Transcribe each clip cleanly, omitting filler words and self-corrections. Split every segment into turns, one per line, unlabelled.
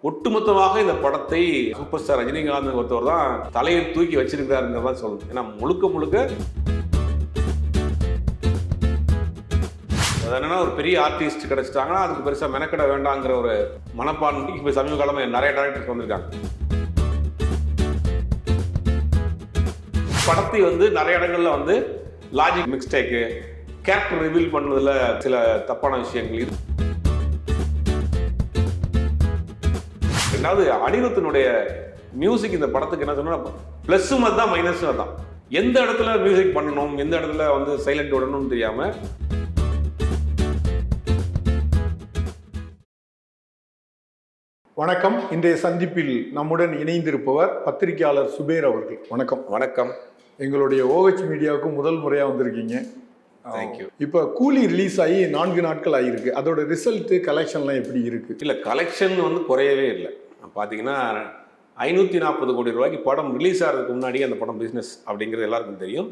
ஒட்டுமொத்தமாக இந்த படத்தை சூப்பர் ஸ்டார் ரஜினிகாந்த் ஒருத்தவர் தான் தலையில் தூக்கி வச்சிருக்கிறாருங்கிறதான் சொல்லணும். ஏன்னா முழுக்க முழுக்க என்னன்னா ஒரு பெரிய ஆர்டிஸ்ட் கிடைச்சிட்டாங்கன்னா அதுக்கு பெருசா மெனக்கட வேண்டாங்கிற ஒரு மனப்பான்மைக்கு இப்போ சமீப காலமாக நிறைய டைரக்டர்ஸ் வந்திருக்காங்க. படத்தை நிறைய இடங்கள்ல லாஜிக் மிஸ்டேக்கு, கேரக்டர் ரிவீல் பண்ணதுல சில தப்பான விஷயங்கள் இது. ரெண்டாவது அனிருத்தினுடைய மியூசிக் இந்த படத்துக்கு என்ன சொன்னா பிளஸும் அதுதான் மைனஸும் அதுதான். எந்த இடத்துல மியூசிக் பண்ணணும், எந்த இடத்துல சைலண்ட் விடணும்னு தெரியாம.
வணக்கம். இன்றைய சந்திப்பில் நம்முடன் இணைந்திருப்பவர் பத்திரிகையாளர் சுபேர் அவர்கள். வணக்கம்.
வணக்கம்.
எங்களுடைய OH மீடியாவுக்கு முதல் முறையா வந்திருக்கீங்க.
தேங்க்யூ.
இப்போ கூலி ரிலீஸ் ஆகி 4 நாட்கள் ஆகிருக்கு. அதோட ரிசல்ட் கலெக்ஷன்லாம் எப்படி இருக்கு?
இல்லை, கலெக்ஷன் குறையவே இல்லை. பார்த்தீங்கன்னா 540 கோடி ரூபாய்க்கு படம் ரிலீஸ் ஆகிறதுக்கு முன்னாடி அந்த படம் பிஸ்னஸ் அப்படிங்கிறது எல்லாருக்கும் தெரியும்.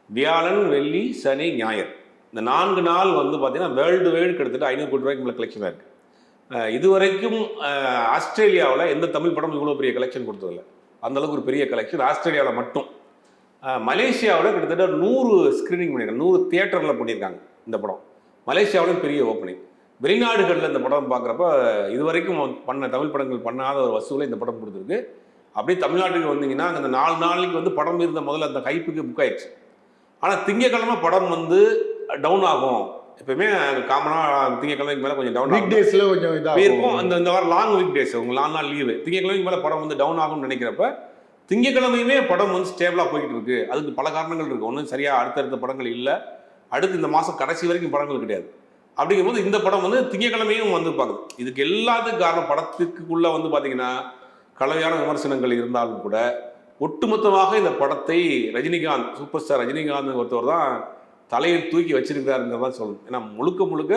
வியாழன், வெள்ளி, சனி, ஞாயிறு இந்த 4 நாள் பார்த்தீங்கன்னா வேர்ல்டு வைடு கிட்டத்தட்ட 500 கோடி ரூபாய்க்கு மேலே கலெக்ஷனாக இருக்குது. இதுவரைக்கும் ஆஸ்திரேலியாவில் எந்த தமிழ் படம் இவ்வளோ பெரிய கலெக்ஷன் கொடுத்ததில்லை. அந்தளவுக்கு ஒரு பெரிய கலெக்ஷன் ஆஸ்திரேலியாவில் மட்டும். மலேசியாவில் கிட்டத்தட்ட 100 ஸ்க்ரீனிங் பண்ணியிருக்காங்க, 100 தியேட்டரில் பண்ணியிருக்காங்க இந்த படம். மலேசியாவிலும் பெரிய ஓப்பனிங். வெளிநாடுகளில் இந்த படம் பார்க்குறப்ப இதுவரைக்கும் பண்ண தமிழ் படங்கள் பண்ணாத ஒரு வசூலை இந்த படம் கொடுத்துருக்கு. அப்படியே தமிழ்நாட்டுக்கு வந்தீங்கன்னா அந்த 4 நாளைக்கு படம் இருந்த முதல்ல அந்த ஹைப்புக்கு புக் ஆயிடுச்சு. ஆனால் திங்கக்கிழமை படம் டவுன் ஆகும். எப்பயுமே காமனாக திங்கக்கிழமைக்கு மேலே கொஞ்சம் டவுன்
வீக் டேஸில் கொஞ்சம் இதாக
இருக்கும். இந்த வாரம் லாங் வீக் டேஸ், உங்கள் 4 நாள் லீவு, திங்கக்கிழமைக்கு மேலே படம் டவுன் ஆகும்னு நினைக்கிறப்ப திங்கக்கிழமையுமே படம் ஸ்டேபிளாக போய்கிட்டு இருக்கு. அதுக்கு பல காரணங்கள் இருக்குது. ஒன்றும் சரியாக அடுத்தடுத்த படங்கள் இல்லை, அடுத்து இந்த மாதம் கடைசி வரைக்கும் படங்கள் கிடையாது. அப்படிங்கும்போது இந்த படம் திங்கக்கிழமையும் பார்க்குது. இதுக்கு எல்லாத்துக்கும் காரணம் படத்துக்குள்ளே பார்த்தீங்கன்னா கலவையான விமர்சனங்கள் இருந்தாலும் கூட ஒட்டுமொத்தமாக இந்த படத்தை ரஜினிகாந்த், சூப்பர் ஸ்டார் ரஜினிகாந்த் ஒருத்தவர் தான் தலையில் தூக்கி வச்சிருக்கிறாருங்கிறதான் சொல்லணும். ஏன்னா முழுக்க முழுக்க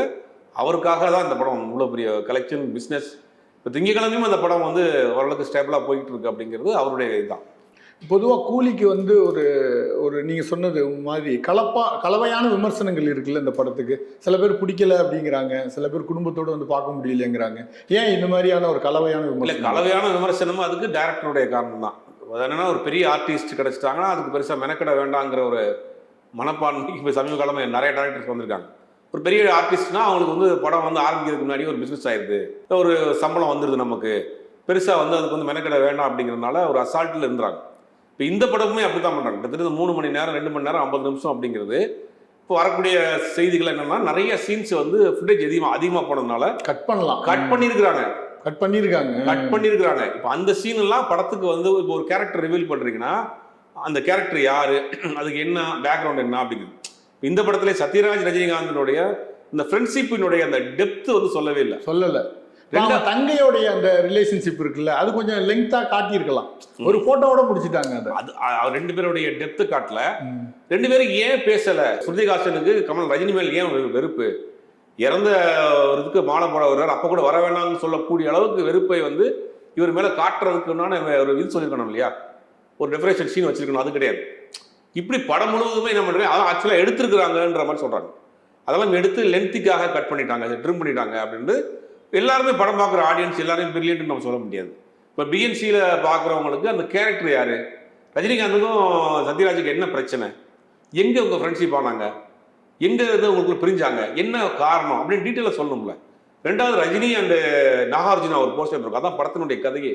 அவருக்காக தான் இந்த படம் இவ்வளோ பெரிய கலெக்ஷன் பிஸ்னஸ். இப்போ திங்கக்கிழமையும் அந்த படம் ஓரளவுக்கு ஸ்டேபிளாக போய்கிட்டு இருக்கு அப்படிங்கிறது அவருடைய இதுதான்.
பொதுவாக கூலிக்கு ஒரு நீங்கள் சொன்னது மாதிரி கலவையான விமர்சனங்கள் இருக்குல்ல இந்த படத்துக்கு. சில பேர் பிடிக்கல அப்படிங்கிறாங்க, சில பேர் குடும்பத்தோடு பார்க்க முடியலங்கிறாங்க. ஏன் இந்த மாதிரியான ஒரு கலவையான விமர்சனம்?
கலவையான விமர்சனமும் அதுக்கு டைரக்டருடைய காரணம் தான். என்னன்னா ஒரு பெரிய ஆர்டிஸ்ட் கிடைச்சிட்டாங்கன்னா அதுக்கு பெருசாக மெனக்கட வேண்டாங்கிற ஒரு மனப்பான்மைக்கு இப்போ சமீப காலமாக நிறைய டைரக்டர்ஸ் வந்திருக்காங்க. ஒரு பெரிய ஆர்டிஸ்ட்னா அவங்களுக்கு படம் ஆரம்பிக்கிறதுக்கு முன்னாடி ஒரு பிஸ்னஸ் ஆயிடுது, ஒரு சம்பளம் வந்துடுது, நமக்கு பெருசாக அதுக்கு மெனக்கட வேண்டாம் அப்படிங்கிறதுனால ஒரு அசால்ட்டில் இருந்தாங்க. இப்போ இந்த படமுமே அப்படி தான் பண்ணுறாங்க. கிட்டத்தட்ட 3 மணி நேரம் 2 மணி நேரம் 50 நிமிஷம் அப்படிங்கிறது. இப்போ வரக்கூடிய செய்திகள் என்னன்னா நிறைய சீன்ஸ் ஃபுட்டேஜ் அதிகமாக போனதுனால கட் பண்ணியிருக்கிறாங்க. இப்போ அந்த சீன் எல்லாம் படத்துக்கு இப்போ ஒரு கேரக்டர் ரிவீல் பண்ணுறீங்கன்னா அந்த கேரக்டர் யாரு, அதுக்கு என்ன பேக்ரவுண்ட் என்ன அப்படிங்கிறது. இந்த படத்துல சத்யராஜ் ரஜினிகாந்தனுடைய இந்த ஃப்ரெண்ட்ஷிப்பினுடைய அந்த டெப்த் சொல்லவே இல்லை.
தங்கையோடைய அந்த ரிலேஷன்ஷிப் இருக்குல்ல, அது கொஞ்சம் லெங்தா காட்டியிருக்கலாம். ஒரு போட்டோவோட முடிச்சிட்டாங்க.
அது 2 பேருடைய டெப்த் காட்டல. 2 பேரும் ஏன் பேசல? ஸ்ருதிஹாசனுக்கு கமல் ரஜினி மேல் ஏன் வெறுப்பு? இறந்த இதுக்கு மாலை போட வருவார், அப்ப கூட வர வேணாம்னு சொல்லக்கூடிய அளவுக்கு வெறுப்பை இவர் மேல காட்டுறதுக்குன்னு ஒரு இது சொல்லியிருக்கணும் இல்லையா, ஒரு டெஃபரேஷன் சீன் வச்சிருக்கணும். அது கிடையாது. இப்படி படம் முழுவதுமே என்ன பண்ணுறாங்க, அதான் ஆக்சுவலாக எடுத்துருக்குறாங்கன்ற மாதிரி சொல்கிறாங்க. அதெல்லாம் எடுத்து லென்த்துக்காக கட் பண்ணிட்டாங்க, ட்ரிம் பண்ணிட்டாங்க அப்படின்னு எல்லாருமே படம் பார்க்குற ஆடியன்ஸ் எல்லாரையும் பிரில்லியன்ட்னு நம்ம சொல்ல முடியாது. இப்போ பிஎன்சியில் பார்க்குறவங்களுக்கு அந்த கேரக்டர் யார், ரஜினிகாந்துக்கும் சத்யராஜுக்கு என்ன பிரச்சனை, எங்கே உங்கள் ஃப்ரெண்ட்ஷிப் ஆனாங்க, எங்கே உங்களுக்கு பிரிஞ்சாங்க, என்ன காரணம் அப்படின்னு டீட்டெயிலாக சொல்லணும்ல. ரெண்டாவது ரஜினி அண்டு நாகார்ஜுனா ஒரு போஸ்டர் இருக்கும், அதான் படத்தினுடைய கதையே.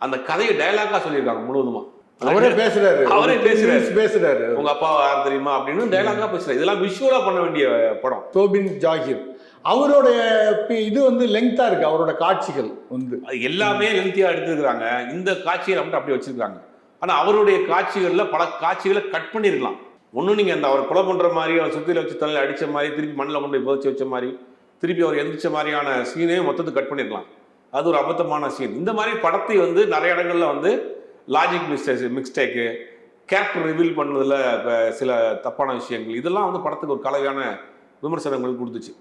அந்த கதையை டயலாக்காக சொல்லியிருக்காங்க முழுவதுமா.
அவரே பேசுறாரு
உங்க அப்பா யார் தெரியுமா அப்படின்னு டயலாகா பேசுறாரு. இதெல்லாம் விஷுவலா பண்ண வேண்டிய படம்.
தோபின் ஜாகிர் அவருடைய இது லெங்தா இருக்கு. அவரோட காட்சிகள்
எல்லாமே லெங்தியா எடுத்துருக்காங்க. இந்த காட்சியை மட்டும் அப்படி வச்சிருக்காங்க. ஆனா அவருடைய காட்சிகள்ல பல காட்சிகளை கட் பண்ணிருக்கலாம். ஒன்னும் நீங்க அந்த அவர் கொலை பண்ற மாதிரி, அவர் சுத்தியில வச்சு தலையில அடிச்ச மாதிரி, திருப்பி மண்ணில் கொண்டு போய் புதைச்சி வச்ச மாதிரி, திருப்பி அவர் எந்திரிச்ச மாதிரியான சீனே மொத்தத்தை கட் பண்ணிருக்கலாம். அது ஒரு அபத்தமான சீன். இந்த மாதிரி படத்தை நிறைய இடங்கள்ல லாஜிக் மிஸ்டேக்கு, கேரக்டர் ரிவீல் பண்ணதில் சில தப்பான விஷயங்கள், இதெல்லாம் படத்துக்கு ஒரு கலவையான விமர்சனங்கள் கொடுத்துச்சு.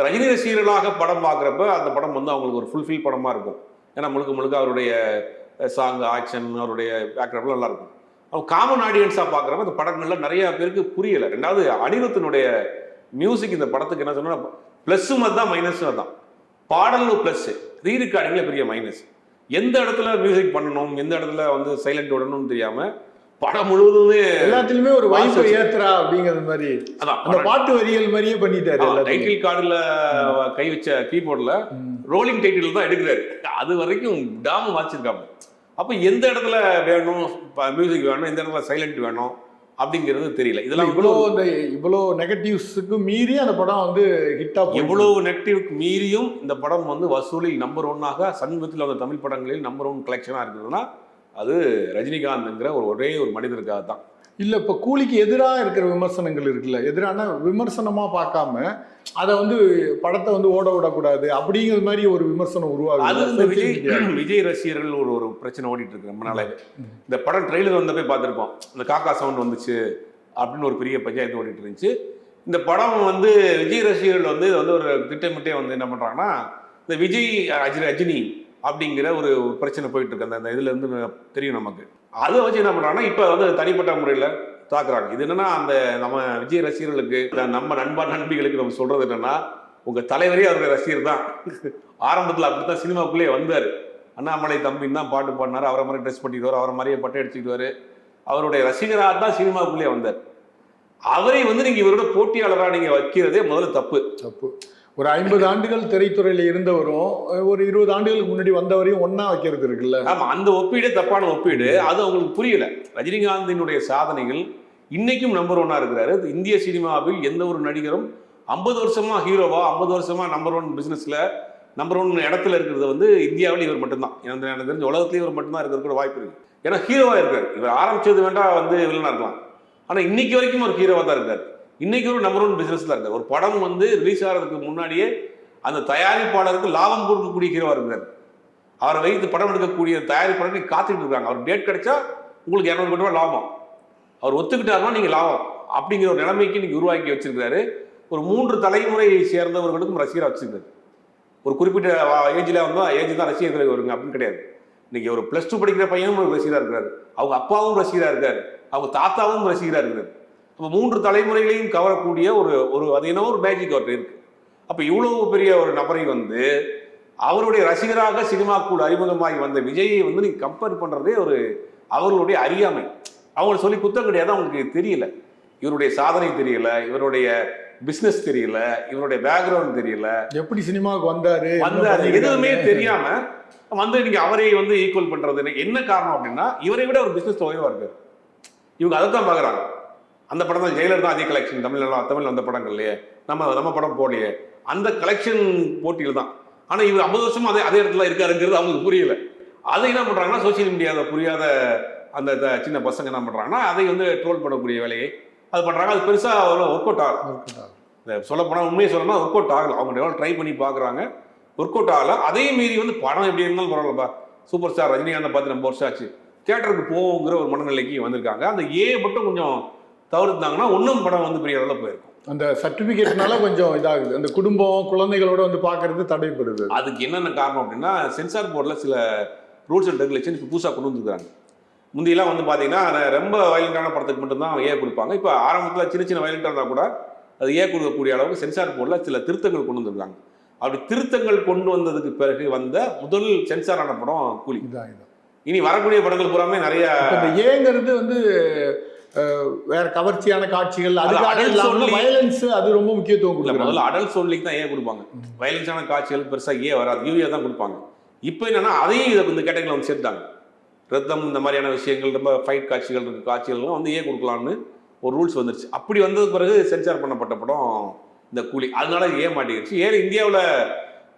ரஜினி ரசிகர்களாக படம் பார்க்குறப்ப அந்த படம் அவங்களுக்கு ஒரு ஃபுல்ஃபில் படமாக இருக்கும். ஏன்னா முழுக்க முழுக்க அவருடைய சாங், ஆக்ஷன், அவருடைய பேக்ரவுண்ட்லாம் நல்லாயிருக்கும். அவங்க காமன் ஆடியன்ஸாக பார்க்குறப்ப அந்த படங்கள்ல நிறைய பேருக்கு புரியலை. ரெண்டாவது அனிருத்தினுடைய மியூசிக் இந்த படத்துக்கு என்ன சொன்னால் ப்ளஸ்ஸும் அதுதான் மைனஸும் அதுதான். பாடலும் ப்ளஸ்ஸு, ரீ ரெக்கார்டிங்கில் பெரிய மைனஸ். எந்த இடத்துல மியூசிக் பண்ணணும், எந்த இடத்துல வந்து சைலண்ட் விடணும்னு தெரியாம படம் முழுவதுமே
எல்லாத்துலயுமே ஒரு வைஃபை ஏத்துறா அப்படிங்கிற மாதிரி அந்த பாட்டு வரிகள் மாதிரியே பண்ணிட்டாரு.
டைட்டில் கார்டுல கை வச்ச கீபோர்ட்ல ரோலிங் டைட்டில் தான் எடுக்கிறாரு. அது வரைக்கும் விடாம வாசிச்சிருக்காங்க. அப்ப எந்த இடத்துல வேணும் மியூசிக் வேணும், எந்த இடத்துல சைலண்ட் வேணும் அப்படிங்கிறது தெரியல. இதெல்லாம்
இவ்வளோ நெகட்டிவ்ஸுக்கு மீறி அந்த படம் வந்து ஹிட்டா,
எவ்வளவு நெகட்டிவ்க்கு மீறியும் இந்த படம் வந்து வசூலில் நம்பர் 1 சமீபத்தில் வந்த தமிழ் படங்களில் நம்பர் 1 கலெக்ஷனாக இருக்குதுன்னா அது ரஜினிகாந்த்ங்கிற ஒரே ஒரு மனிதருக்காக தான்.
இல்லை இப்போ கூலிக்கு எதிராக இருக்கிற விமர்சனங்கள் இருக்குல்ல, எதிரான விமர்சனமாக பார்க்காம அதை வந்து படத்தை வந்து ஓட விடக்கூடாது அப்படிங்கிற மாதிரி ஒரு விமர்சனம் உருவாகுது.
அது இந்த விஜய் ரசிகர்கள் ஒரு பிரச்சனை ஓடிட்டு இருக்கு ரொம்ப நாளாவே. இந்த படம் ட்ரெய்லர் வந்தப்பே பார்த்துருப்போம், இந்த காக்கா சவுண்ட் வந்துச்சு அப்படின்னு ஒரு பெரிய பஞ்சாயத்து ஓடிட்டு இருந்துச்சு. இந்த படம் வந்து விஜய் ரசிகர்கள் வந்து இது வந்து ஒரு திட்டமிட்டே வந்து என்ன பண்ணுறாங்கன்னா, இந்த விஜய் ரஜினி அப்படிங்கிற ஒரு பிரச்சனை போயிட்டு இருக்கு. அந்த இதுல இருந்து தெரியும் நமக்கு. அதை வச்சு என்ன பண்றாங்கன்னா இப்ப வந்து தனிப்பட்ட முறையில தாக்குறாங்க. இது என்னன்னா, அந்த நம்ம விஜய் ரசிகர்களுக்கு, நம்ம நண்பிகளுக்கு நம்ம சொல்றது என்னன்னா, உங்க தலைவரே அவருடைய ரசிகர் தான். ஆரம்பத்தில் அப்படித்தான் சினிமாவுக்குள்ளே வந்தாரு. அண்ணாமலை தம்பின்னு தான் பாட்டு பாடினாரு, அவரை மாதிரி ட்ரெஸ் பண்ணிடுவார், அவரை மாதிரியே பட்டை அடிச்சுக்கிடுவாரு. அவருடைய ரசிகராக தான் சினிமாவுக்குள்ளே வந்தார். அவரை வந்து நீங்க இவரோட போட்டியாளராக நீங்க வைக்கிறதே முதல்ல தப்பு.
ஒரு 50 ஆண்டுகள் திரைத்துறையில இருந்தவரும் ஒரு 20 ஆண்டுகளுக்கு முன்னாடி வந்தவரையும் ஒன்னா வைக்கிறது இருக்குல்ல.
ஆமா, அந்த ஒப்பீடு தப்பான ஒப்பீடு. அது அவங்களுக்கு புரியல. ரஜினிகாந்தினுடைய சாதனைகள் இன்னைக்கும் நம்பர் 1 இருக்கிறாரு. இந்திய சினிமாவில் எந்த ஒரு நடிகரும் 50 வருஷமா ஹீரோவா, 50 வருஷமா நம்பர் 1 பிசினஸ்ல நம்பர் 1 இடத்துல இருக்கிறது வந்து இந்தியாவில் இவர் மட்டும்தான். எனக்கு தெரிஞ்ச உலகத்திலேயே இவர் மட்டும்தான் இருக்கிற வாய்ப்பு இருக்கு. ஏன்னா ஹீரோவா இருக்காரு. இவர் ஆரம்பிச்சது வேண்டாம் வந்து வில்லனா இருக்கலாம், ஆனா இன்னைக்கு வரைக்கும் ஒரு ஹீரோவா தான் இருக்காரு. இன்னைக்கு ஒரு நம்பர் 1 பிசினஸ்ல இருக்காரு. ஒரு படம் வந்து ரிலீஸ் ஆகிறதுக்கு முன்னாடியே அந்த தயாரிப்பாளருக்கு லாபம் கொடுக்கக்கூடிய ஹீரோவா இருக்காரு. அவரை வைத்து படம் எடுக்கக்கூடிய தயாரிப்பாளர்கள் காத்துட்டு இருக்காங்க. அவர் டேட் கிடைச்சா உங்களுக்கு 200 கோடி ரூபாய் லாபம், அவர் ஒத்துக்கிட்டாருன்னா நீங்க லாபம் அப்படிங்கிற ஒரு நிலைமைக்கு நீங்க உருவாக்கி வச்சிருக்காரு. ஒரு 3 தலைமுறையை சேர்ந்தவர்களுக்கும் ரசிகராக வச்சிருக்காரு. ஒரு குறிப்பிட்ட ஏஜ்ல வந்தா ஏஜ் தான் ரசிகர்கள் வருங்க அப்படின்னு கிடையாது. இன்னைக்கு ஒரு +2 படிக்கிற பையனும் ஒரு ரசிகராக இருக்காரு, அவங்க அப்பாவும் ரசிகராக இருக்காரு, அவங்க தாத்தாவும் ரசிகராக இருக்காரு. அப்போ 3 தலைமுறைகளையும் கவரக்கூடிய ஒரு அது என்ன ஒரு மேஜிக் அவர்கிட்ட இருக்கு. அப்போ இவ்வளவு பெரிய ஒரு நபரை வந்து அவருடைய ரசிகராக சினிமாக்குள் அறிமுகமாகி வந்த விஜயை வந்து நீங்க கம்பேர் பண்றதே ஒரு அவர்களுடைய அறியாமை. அவங்களை சொல்லி குத்தம் கிடையாது, அவங்களுக்கு தெரியல. இவருடைய சாதனை தெரியல, இவருடைய பிசினஸ் தெரியல, இவருடைய பேக்ரவுண்ட் தெரியல,
எப்படி சினிமாவுக்கு வந்தாரு
எதுவுமே தெரியாம வந்து நீங்க அவரை வந்து ஈக்குவல் பண்றது என்ன காரணம் அப்படின்னா, இவரை விட ஒரு பிசினஸ் உயர்வா இருக்காரு. இவங்க அதை தான் பாக்குறாங்க. அந்த படம் தான் ஜெயிலர் தான் அதிக கலெக்ஷன் தமிழ் வந்த படங்கள்லையே, நம்ம படம் போடலையே, அந்த கலெக்ஷன் போட்டியில் தான். ஆனா இவர் 50 வருஷமா அதே இடத்துல இருக்காருங்கிறது அவங்களுக்கு புரியல. அதை என்ன பண்றாங்கன்னா, சோசியல் மீடியாவை புரியாத அந்த சின்ன பசங்க என்ன பண்றாங்கன்னா, அதை வந்து ட்ரோல் பண்ணக்கூடிய வேலையை அது பண்றாங்க. அது பெருசா ஒர்க் அவுட் ஆகல. சொல்ல போனா உண்மையை சொல்லணும்னா ஒர்க் அவுட் ஆகல. அவங்க எவ்வளவு ட்ரை பண்ணி பாக்குறாங்க, ஒர்க் அவுட் ஆகல. அதே மீறி வந்து படம் எப்படி இருந்தாலும் பரவாயில்லப்பா, சூப்பர் ஸ்டார் ரஜினிகாந்தை பார்த்து 2 வருஷம் ஆச்சு, தியேட்டருக்கு போங்கிற ஒரு மனநிலைக்கு வந்திருக்காங்க. அந்த மட்டும் கொஞ்சம் தவிர்த்தாங்கன்னா இன்னும் படம் வந்து பெரிய அளவில் போயிருக்கும்.
அந்த சர்டிபிகேட்னால கொஞ்சம் இதாகுது, அந்த குடும்பம் குழந்தைகளோட வந்து பார்க்கறது தடைப்படுது.
அதுக்கு என்னென்ன காரணம் அப்படின்னா, சென்சார் போர்டில் சில ரூல்ஸ் அண்ட் ரெகுலேஷன் இப்போ புதுசாக கொண்டு வந்துருக்காங்க. முந்தியெல்லாம் வந்து பார்த்தீங்கன்னா ரொம்ப வயலண்டான படத்துக்கு மட்டும்தான் கொடுப்பாங்க. இப்போ ஆரம்பத்தில் சின்ன வயலண்டாக இருந்தால் கூட அது கொடுக்கக்கூடிய அளவுக்கு சென்சார் போர்டில் சில திருத்தங்கள் கொண்டு வந்திருக்காங்க. அப்படி திருத்தங்கள் கொண்டு வந்ததுக்கு பிறகு வந்த முதல் சென்சாரான படம் கூலி. இனி வரக்கூடிய படங்கள் பூராமே நிறைய
ஏங்கிறது வந்து வேற கவர்ச்சியான காட்சிகள், வயலன்ஸ் அது ரொம்ப முக்கியத்துவம் கொடுக்கல.
முதல்ல அடல்ட் சோன்லிக்கு தான் கொடுப்பாங்க. வயலன்ஸான காட்சிகள் பெருசா வராது, யூஏ தான் கொடுப்பாங்க. இப்போ என்னன்னா அதையும் இந்த கேட்டகரியில் வந்து சேர்த்தாங்க. ரத்தம் இந்த மாதிரியான விஷயங்கள், ரொம்ப ஃபைட் காட்சிகள் இருக்கு, காட்சிகள்லாம் வந்து கொடுக்கலாம்னு ஒரு ரூல்ஸ் வந்துருச்சு. அப்படி வந்தது பிறகு சென்சார் பண்ணப்பட்ட படம் இந்த கூலி. அதனால மாட்டேங்கிடுச்சு. இந்தியாவில்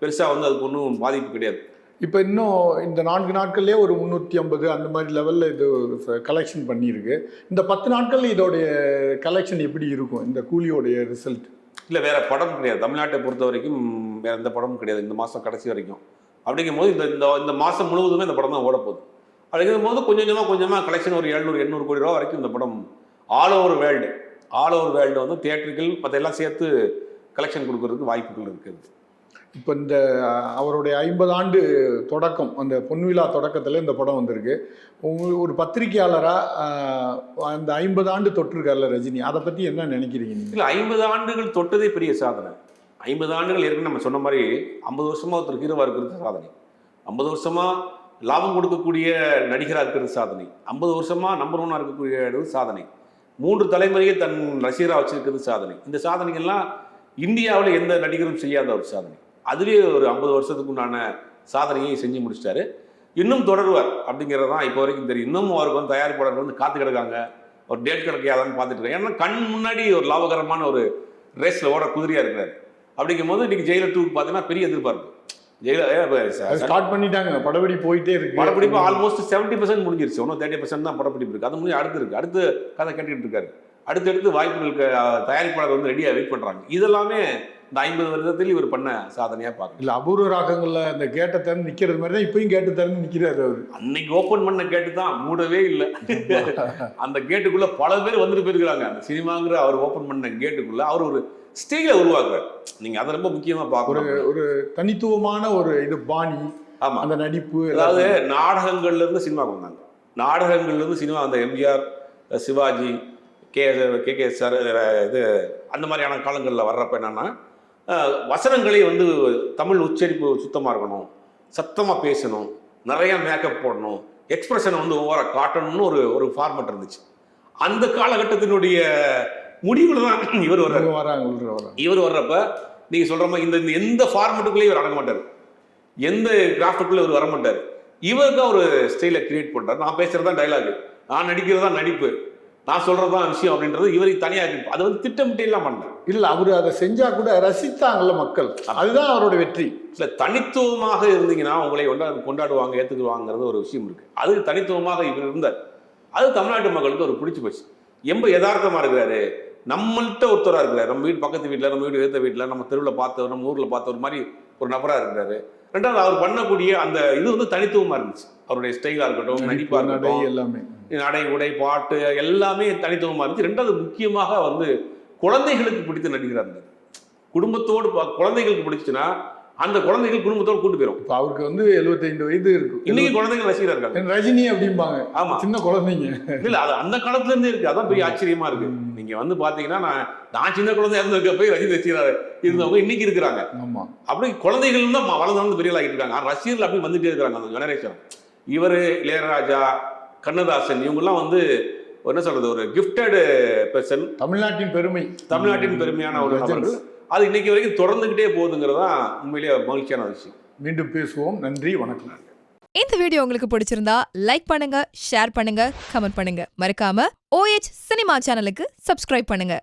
பெருசா வந்து அதுக்கு ஒன்றும் பாதிப்பு கிடையாது.
இப்போ இன்னும் இந்த 4 நாட்கள்லேயே ஒரு 350 அந்த மாதிரி லெவலில் இது கலெக்ஷன் பண்ணியிருக்கு. இந்த 10 நாட்கள் இதோடைய கலெக்ஷன் எப்படி இருக்கும், இந்த கூலியோடைய ரிசல்ட்?
இல்லை, வேற படம் கிடையாது தமிழ்நாட்டை பொறுத்த வரைக்கும், வேற எந்த படமும் கிடையாது இந்த மாதம் கடைசி வரைக்கும். அப்படிங்கும் போது இந்த மாதம் முழுவதுமே இந்த படம் தான் ஓடப்போகுது. அப்படிங்கும் போது கொஞ்சமாக கலெக்ஷன் ஒரு 700-800 கோடி ரூபா வரைக்கும் இந்த படம் ஆல் ஓவர் வேர்ல்டு வந்து தியேட்டர்கள் மற்ற எல்லாம் சேர்த்து கலெக்ஷன் கொடுக்கறதுக்கு வாய்ப்புகள் இருக்குது.
இப்போ இந்த அவருடைய 50 ஆண்டு தொடக்கம், அந்த பொன்விழா தொடக்கத்தில் இந்த படம் வந்திருக்கு. ஒரு பத்திரிகையாளராக அந்த 50 ஆண்டு தொட்டிருக்கார்ல ரஜினி, அதை பற்றி என்ன நினைக்கிறீங்க?
இல்லை, 50 ஆண்டுகள் தொட்டதே பெரிய சாதனை. 50 ஆண்டுகள் ஏற்கனவே நம்ம சொன்ன மாதிரி 50 வருஷமா ஒருத்தர் ஹீரோவாக இருக்கிறது சாதனை. 50 வருஷமா லாபம் கொடுக்கக்கூடிய நடிகராக இருக்கிறது சாதனை, 50 வருஷமா நம்பர் 1 இருக்கக்கூடிய சாதனை, 3 தலைமுறையை தன் ரசிகராக வச்சிருக்கிறது சாதனை. இந்த சாதனைகள்லாம் இந்தியாவில் எந்த நடிகரும் செய்யாத ஒரு சாதனை. அதுவே ஒரு 50 வருஷத்துக்கு உண்டான சாதனையை செஞ்சு முடிச்சிட்டாரு. இன்னும் தொடருவார் அப்படிங்கிறது தான் இப்போ வரைக்கும் தெரியும். இன்னும் அவருக்கு வந்து தயாரிப்பாளர்கள் வந்து காத்து கிடக்காங்க, ஒரு டேட் கிடைக்காதான்னு பார்த்துட்டு இருக்காங்க. ஏன்னா கண் முன்னாடி ஒரு லாபகரமான ஒரு ரேஸில் ஓட குதிரையா இருக்கிறாரு. அப்படிங்கும் போது இன்னைக்கு ஜெயிலர் 2 பார்த்தீங்கன்னா பெரிய எதிர்பார்ப்பு.
ஸ்டார்ட் பண்ணிட்டாங்க, படப்பிடி போயிட்டே இருக்கு.
படப்பிடிப்பு ஆல்மோஸ்ட் 70% முடிஞ்சிருச்சு, இன்னும் 30% தான் படப்பிடிப்பு இருக்கு. அது முடிஞ்சு அடுத்து இருக்கு, அடுத்து கதை கேட்டுக்கிட்டு இருக்காரு. அடுத்தடுத்து வாய்ப்புகளுக்கு தயாரிப்பாளர் வந்து ரெடியாக வெயிட் பண்றாங்க. இதெல்லாமே இந்த 50 வருடத்தில் இவர் பண்ண சாதனையா பார்க்கல.
இல்ல அபூர்வ ராகங்கள்ல அந்த கேட்ட திறந்து நிக்கிறது மாதிரி தான் இப்பயும் கேட்டு திறந்து நிக்கிறாரு அவரு.
அன்னைக்கு ஓப்பன் பண்ண கேட்டு தான் மூடவே இல்லை. அந்த கேட்டுக்குள்ள பல பேர் வந்துட்டு போயிருக்கிறாங்க. அந்த சினிமாங்கிற அவர் ஓப்பன் பண்ண கேட்டுக்குள்ள அவர் ஒரு ஸ்டைலை உருவாக்குறாரு. நீங்க அதை ரொம்ப முக்கியமா பார்க்கணும்.
ஒரு தனித்துவமான ஒரு இது பாணி.
ஆமா,
அந்த நடிப்பு.
அதாவது நாடகங்கள்ல இருந்து சினிமா வந்தாங்க. நாடகங்கள்ல இருந்து சினிமா அந்த எம்ஜிஆர், சிவாஜி, கே சார், இது அந்த மாதிரியான காலங்களில் வர்றப்ப என்னன்னா வசனங்களே வந்து தமிழ் உச்சரிப்பு சுத்தமாக இருக்கணும், சத்தமாக பேசணும், நிறைய மேக்கப் போடணும், எக்ஸ்பிரஷனை வந்து ஒவ்வொரு காட்டணும்னு ஒரு ஃபார்மட் இருந்துச்சு. அந்த காலகட்டத்தினுடைய முடிவில் தான் இவர் வர்றாங்க. இவர் வர்றப்ப நீங்க சொல்ற மாதிரி இந்த எந்த ஃபார்மட்டுக்குள்ளேயும் இவர் அடங்க மாட்டார், எந்த கிராஃப்டுக்குள்ளே இவர் வர மாட்டார். இவருக்கு ஒரு ஸ்டைலை கிரியேட் பண்றாரு. நான் பேசுறதா டைலாக், நான் நடிக்கிறதா நடிப்பு, நான் சொல்றதுதான் விஷயம் அப்படின்றது இவருக்கு தனியாக. அதை வந்து திட்டமிட்டு எல்லாம் பண்றாரு.
இல்ல அவரு அதை செஞ்சா கூட ரசித்தாங்கல்ல மக்கள், அதுதான் அவரோட வெற்றி.
இல்ல தனித்துவமாக இருந்தீங்கன்னா உங்களை கொண்டாடுவாங்க, ஏத்துக்குவாங்கிறது ஒரு விஷயம் இருக்கு. அது தனித்துவமாக இவர் இருந்தார். அது தமிழ்நாட்டு மக்களுக்கு ஒரு பிடிச்சி போச்சு. ரொம்ப யதார்த்தமா இருக்கிறாரு, நம்மள்கிட்ட ஒருத்தராக இருக்கிறாரு. நம்ம வீட்டு பக்கத்து வீட்டில், நம்ம வீடு ஏற்ற வீட்டில், நம்ம தெருவில் பார்த்தவர், நம்ம ஊரில் பார்த்தவர் மாதிரி ஒரு நபராக இருக்கிறாரு. ரெண்டாவது அவர் பண்ணக்கூடிய அந்த இது வந்து தனித்துவமா இருந்துச்சு. அவருடைய ஸ்டைலாக இருக்கட்டும், நடிப்பாக இருக்கட்டும்,
எல்லாமே
நடை, உடை, பாட்டு எல்லாமே தனித்துவமா இருந்துச்சு. ரெண்டாவது முக்கியமாக வந்து குழந்தைகளுக்கு பிடித்த நடிகராக இருந்தார். குடும்பத்தோடு குழந்தைகளுக்கு பிடிச்சுன்னா அந்த குழந்தைகள் குடும்பத்தோடு கூட்டு போயிடும்.
இப்போ அவருக்கு வந்து 75 வயது இருக்கு.
இன்னைக்கு குழந்தைகள் ரசிகராக இருக்காங்க.
ரஜினி அப்படிம்பாங்க. ஆமா, சின்ன குழந்தைங்க.
இல்ல அது அந்த காலத்துல இருந்தே இருக்கு. அதான் பெரிய ஆச்சரியமா இருக்கு. நீங்க வந்து பாத்தீங்கன்னா நான் சின்ன குழந்தையா இருந்ததுக்கு போய் ரஜினி ரசிகராக இருந்தவங்க இன்னைக்கு இருக்கிறாங்க. ஆமா, அப்படி குழந்தைகள் தான் வளர்ந்து பெரிய ஆகிட்டு இருக்காங்க. ரசிகர்கள் அப்படி வந்துட்டே இருக்கிறாங்க அந்த ஜெனரேஷன். இவரு, இளையராஜா, கண்ணதாசன், இவங்கெல்லாம் வந்து என்ன சொல்றது, ஒரு கிஃப்டட் பெர்சன். தமிழ்நாட்டின் பெருமையான ஒரு நபர்கள். அது இன்னைக்கு வரைக்கும் தொடர்ந்துகிட்டே போகுதுங்கிறதா உண்மையிலேயே மகிழ்ச்சியான விஷயம்.
மீண்டும் பேசுவோம். நன்றி, வணக்கம்.
இந்த வீடியோ உங்களுக்கு பிடிச்சிருந்தா லைக் பண்ணுங்க, ஷேர் பண்ணுங்க, கமெண்ட் பண்ணுங்க. மறக்காம OH சினிமா சேனலுக்கு சப்ஸ்கிரைப் பண்ணுங்க.